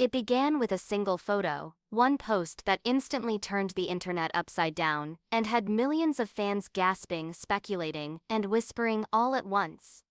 It began with a single photo, one post that instantly turned the internet upside down, and had millions of fans gasping, speculating, and whispering all at once.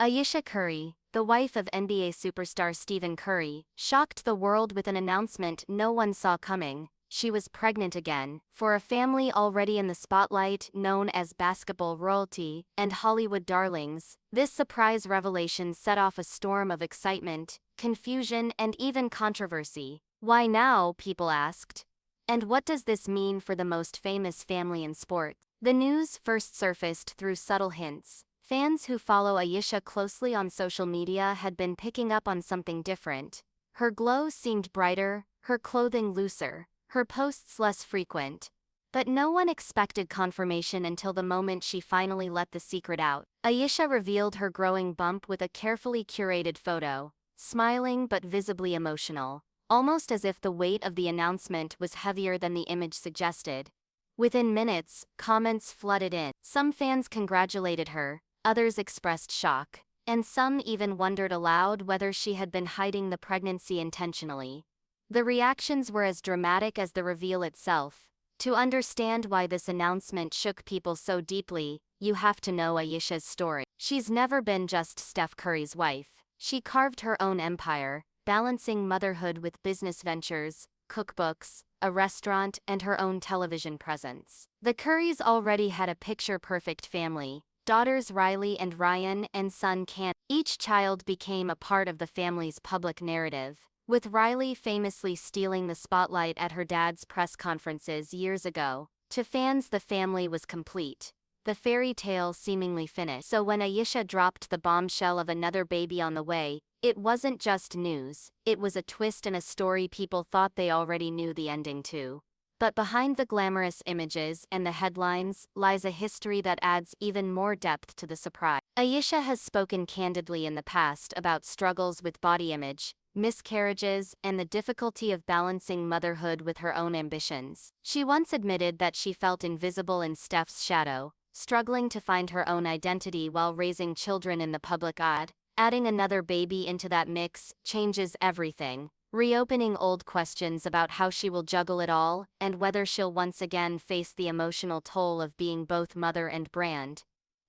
Ayesha Curry, the wife of NBA superstar Stephen Curry, shocked the world with an announcement no one saw coming. She was pregnant again, for a family already in the spotlight known as basketball royalty and Hollywood darlings. This surprise revelation set off a storm of excitement, confusion, and even controversy. Why now, people asked. And what does this mean for the most famous family in sports? The news first surfaced through subtle hints. Fans who follow Ayesha closely on social media had been picking up on something different. Her glow seemed brighter, her clothing looser, her posts less frequent. But no one expected confirmation until the moment she finally let the secret out. Ayesha revealed her growing bump with a carefully curated photo, smiling but visibly emotional, almost as if the weight of the announcement was heavier than the image suggested. Within minutes, comments flooded in. Some fans congratulated her, others expressed shock, and some even wondered aloud whether she had been hiding the pregnancy intentionally. The reactions were as dramatic as the reveal itself. To understand why this announcement shook people so deeply, you have to know Ayesha's story. She's never been just Steph Curry's wife. She carved her own empire, balancing motherhood with business ventures, cookbooks, a restaurant, and her own television presence. The Currys already had a picture-perfect family. Daughters Riley and Ryan and son Can. Each child became a part of the family's public narrative, with Riley famously stealing the spotlight at her dad's press conferences years ago. To fans, the family was complete, the fairy tale seemingly finished. So when Ayesha dropped the bombshell of another baby on the way, it wasn't just news, it was a twist and a story people thought they already knew the ending to. But behind the glamorous images and the headlines lies a history that adds even more depth to the surprise. Ayesha has spoken candidly in the past about struggles with body image, miscarriages, and the difficulty of balancing motherhood with her own ambitions. She once admitted that she felt invisible in Steph's shadow, struggling to find her own identity while raising children in the public eye. Adding another baby into that mix changes everything, reopening old questions about how she will juggle it all and whether she'll once again face the emotional toll of being both mother and brand.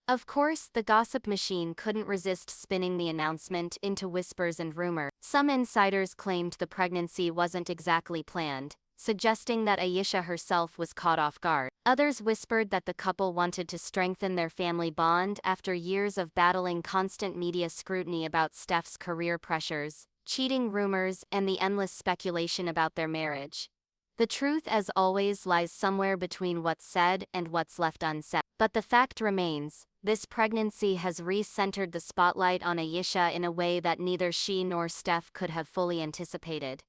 Of course, the gossip machine couldn't resist spinning the announcement into whispers and rumors. Some insiders claimed the pregnancy wasn't exactly planned, suggesting that Ayesha herself was caught off guard. Others whispered that the couple wanted to strengthen their family bond after years of battling constant media scrutiny about Steph's career pressures, cheating rumors, and the endless speculation about their marriage. The truth, as always, lies somewhere between what's said and what's left unsaid. But the fact remains, this pregnancy has re-centered the spotlight on Ayesha in a way that neither she nor Steph could have fully anticipated.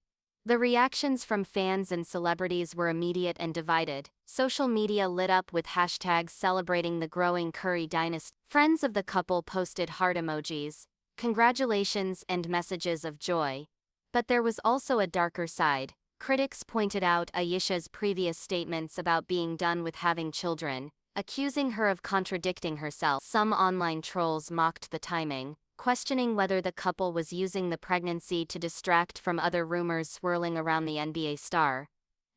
The reactions from fans and celebrities were immediate and divided. Social media lit up with hashtags celebrating the growing Curry dynasty. Friends of the couple posted heart emojis, congratulations, and messages of joy. But there was also a darker side. Critics pointed out Ayesha's previous statements about being done with having children, accusing her of contradicting herself. Some online trolls mocked the timing, questioning whether the couple was using the pregnancy to distract from other rumors swirling around the NBA star.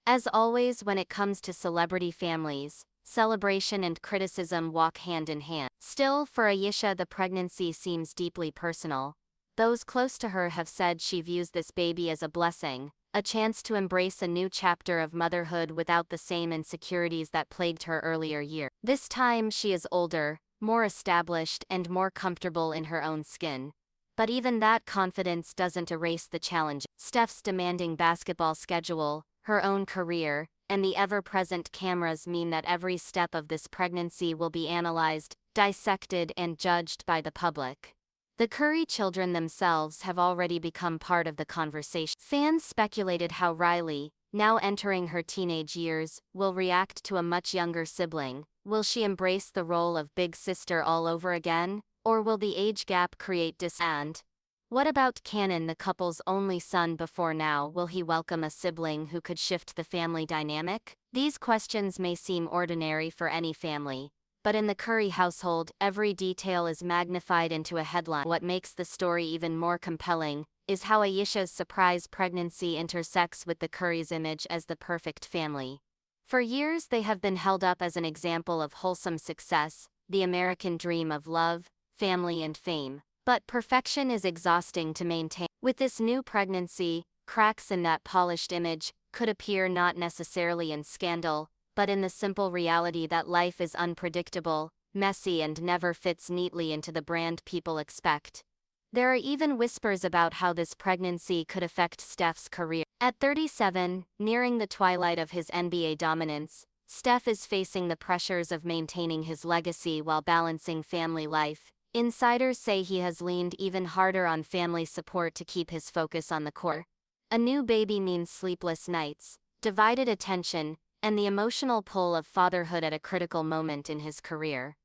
As always, when it comes to celebrity families, celebration and criticism walk hand in hand. Still, for Ayesha, the pregnancy seems deeply personal. Those close to her have said she views this baby as a blessing, a chance to embrace a new chapter of motherhood without the same insecurities that plagued her earlier years. This time she is older, more established, and more comfortable in her own skin. But even that confidence doesn't erase the challenge. Steph's demanding basketball schedule, her own career, and the ever-present cameras mean that every step of this pregnancy will be analyzed, dissected, and judged by the public. The Curry children themselves have already become part of the conversation. Fans speculated how Riley, now entering her teenage years, will react to a much younger sibling. Will she embrace the role of big sister all over again, or will the age gap create dissent? What about Cannon, the couple's only son before now? Will he welcome a sibling who could shift the family dynamic? These questions may seem ordinary for any family, but in the Curry household, every detail is magnified into a headline. What makes the story even more compelling is how Ayesha's surprise pregnancy intersects with the Currys' image as the perfect family. For years, they have been held up as an example of wholesome success, the American dream of love, family, and fame. But perfection is exhausting to maintain. With this new pregnancy, cracks in that polished image could appear not necessarily in scandal, but in the simple reality that life is unpredictable, messy, and never fits neatly into the brand people expect. There are even whispers about how this pregnancy could affect Steph's career. At 37, nearing the twilight of his NBA dominance, Steph is facing the pressures of maintaining his legacy while balancing family life. Insiders say he has leaned even harder on family support to keep his focus on the core. A new baby means sleepless nights, divided attention, and the emotional pull of fatherhood at a critical moment in his career.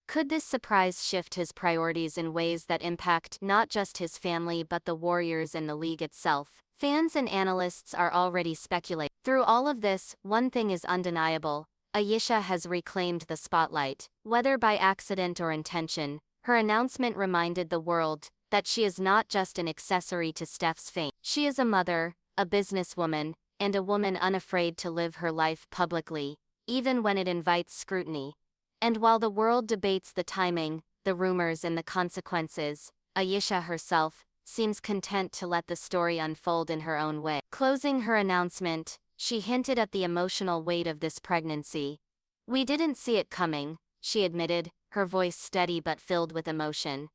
Could this surprise shift his priorities in ways that impact not just his family but the Warriors and the league itself? Fans and analysts are already speculating. Through all of this, one thing is undeniable: Ayesha has reclaimed the spotlight. Whether by accident or intention, her announcement reminded the world that she is not just an accessory to Steph's fame. She is a mother, a businesswoman, and a woman unafraid to live her life publicly, even when it invites scrutiny. And while the world debates the timing, the rumors, and the consequences, Ayesha herself seems content to let the story unfold in her own way. Closing her announcement, she hinted at the emotional weight of this pregnancy. "We didn't see it coming," she admitted, her voice steady but filled with emotion.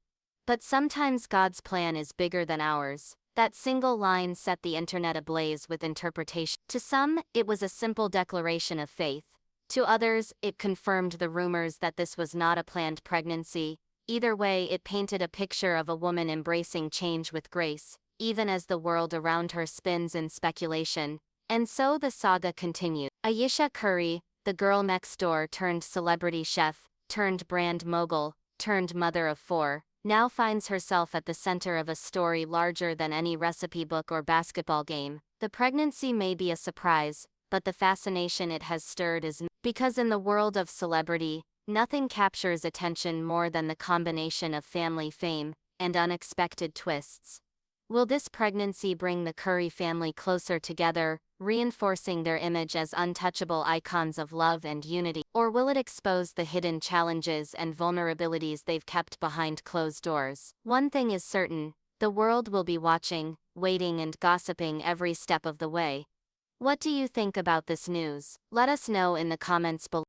"But sometimes God's plan is bigger than ours." That single line set the internet ablaze with interpretation. To some, it was a simple declaration of faith. To others, it confirmed the rumors that this was not a planned pregnancy. Either way, it painted a picture of a woman embracing change with grace, even as the world around her spins in speculation. And so the saga continued. Ayesha Curry, the girl next door turned celebrity chef, turned brand mogul, turned mother of four, now finds herself at the center of a story larger than any recipe book or basketball game. The pregnancy may be a surprise, but the fascination it has stirred is because in the world of celebrity, nothing captures attention more than the combination of family fame and unexpected twists. Will this pregnancy bring the Curry family closer together, reinforcing their image as untouchable icons of love and unity? Or will it expose the hidden challenges and vulnerabilities they've kept behind closed doors? One thing is certain: the world will be watching, waiting, and gossiping every step of the way. What do you think about this news? Let us know in the comments below.